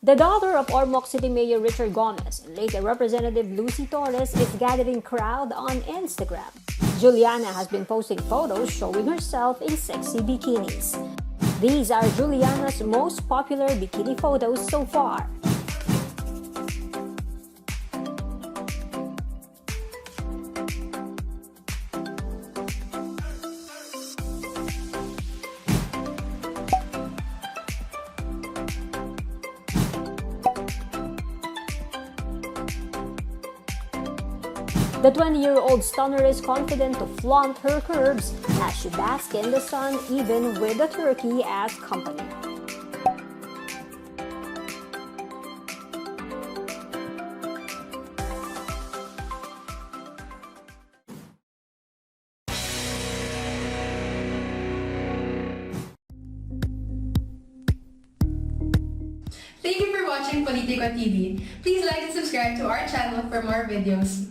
The daughter of Ormoc City Mayor Richard Gomez and late Representative Lucy Torres is gathering crowd on Instagram. Juliana has been posting photos showing herself in sexy bikinis. These are Juliana's most popular bikini photos so far. The 20-year-old stunner is confident to flaunt her curves as she basks in the sun even with a turkey as company. Thank you for watching Politiko TV. Please like and subscribe to our channel for more videos.